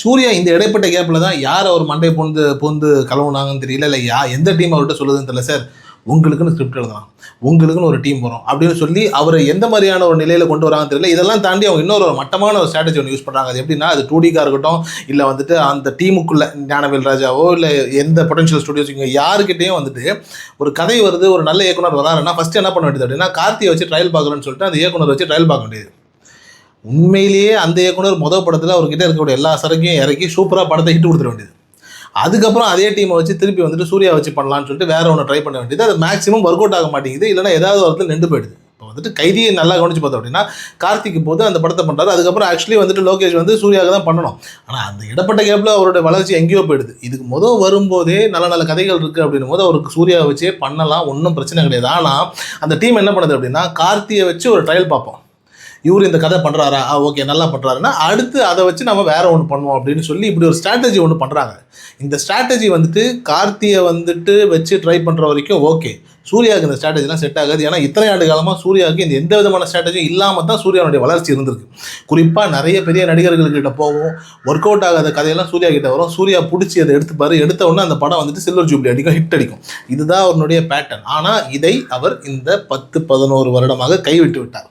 சூர்யா இந்த இடைப்பட்ட கேப்ல தான் யார் அவர் மண்டை பொந்து கலவுனாங்கன்னு தெரியல, இல்லை எந்த டீம் அவர்கிட்ட சொல்லுதுன்னு தெரியல. சார் உங்களுக்குன்னு ஸ்கிரிப்ட் எழுதலாம், உங்களுக்குன்னு ஒரு டீம் வரும் அப்படின்னு சொல்லி அவரை எந்த மாதிரியான ஒரு நிலையில் கொண்டு வராங்கன்னு தெரியல. இதெல்லாம் தாண்டி அவங்க இன்னொரு மட்டமான ஒரு ஸ்ட்ராட்டஜி ஒன்று யூஸ் பண்ணுறாங்க. அது எப்படின்னா, அது 2Dக்காக இருக்கட்டும், இல்லை வந்துட்டு அந்த டீமுக்குள்ள ஞானவேல் ராஜாவோ இல்லை எந்த பொட்டன்ஷியல் ஸ்டுடியோஸ் இங்கே யாருக்கிட்டையும் வந்துட்டு ஒரு கதை வருது, ஒரு நல்ல இயக்குனர் வராருன்னா ஃபஸ்ட்டு என்ன பண்ண வேண்டியது அப்படின்னா, கார்த்தியை வச்சு ட்ரையல் பார்க்குறேன்னு சொல்லிட்டு அந்த இயக்குனர் வச்சு ட்ரையல் பார்க்க வேண்டியது. உண்மையிலேயே அந்த இயக்குனர் முதல் படத்தில் அவர்கிட்ட இருக்கக்கூடிய எல்லா சரக்கையும் இறக்கி சூப்பராக படத்தை ஹிட் கொடுத்துட வேண்டியது. அதுக்கப்புறம் அதே டீமை வச்சு திருப்பி வந்துட்டு சூர்யா வச்சு பண்ணலான்னு சொல்லிட்டு வேற ஒன்று ட்ரை பண்ண வேண்டியது. அது மேக்ஸிமம் ஒர்க் அவுட் ஆக மாட்டேங்குது, இல்லைனா ஏதாவது ஒரு இடத்துல நின்று போயிடுது. இப்போ வந்துட்டு கைதியை நல்லா கவனிச்சு பார்த்தோம் அப்படின்னா, கார்த்திக்கு போது அந்த படத்தை பண்ணுறாரு. அதுக்கப்புறம் ஆக்சுவலி வந்துட்டு லோகேஷ் வந்து சூர்யாவுக்கு தான் பண்ணணும். ஆனால் அந்த இடப்பட்ட கேப்பில் அவருடைய வளர்ச்சி எங்கேயோ போயிடுது. இதுக்கு வரும்போதே நல்ல நல்ல கதைகள் இருக்குது அப்படின்னும் போது அவருக்கு சூர்யாவை வச்சே பண்ணலாம், ஒன்றும் பிரச்சனை கிடையாது. ஆனால் அந்த டீம் என்ன பண்ணுது அப்படின்னா, கார்த்தியை வச்சு ஒரு ட்ரையல் பார்ப்போம், இவர் இந்த கதை பண்ணுறாரா, ஓகே நல்லா பண்ணுறாருன்னா அடுத்து அதை வச்சு நம்ம வேற ஒன்று பண்ணுவோம் அப்படின்னு சொல்லி இப்படி ஒரு ஸ்ட்ராட்டஜி ஒன்று பண்ணுறாங்க. இந்த ஸ்ட்ராட்டஜி வந்துட்டு கார்த்தியை வந்துட்டு வச்சு ட்ரை பண்ணுற வரைக்கும் ஓகே. சூர்யாவுக்கு இந்த ஸ்ட்ராட்டஜிலாம் செட் ஆகாது. ஏன்னா இத்தனை ஆண்டு காலமாக சூர்யாவுக்கு இந்த எந்த விதமான ஸ்ட்ராட்டஜியும் இல்லாமல் தான் சூர்யாவுடைய வளர்ச்சி இருந்திருக்கு. குறிப்பாக நிறைய பெரிய நடிகர்கள்கிட்ட போவோம், ஒர்க் அவுட் ஆகாத கதையெல்லாம் சூர்யா கிட்ட வரும். சூர்யா பிடிச்சி அதை எடுத்துப்பாரு, எடுத்த உடனே அந்த படம் வந்துட்டு சில்வர் ஜூப்ளி அடிக்கும், ஹிட் அடிக்கும். இதுதான் அவருடைய பேட்டர்ன். ஆனால் இதை அவர் இந்த 10-11 வருடமாக கைவிட்டு விட்டார்.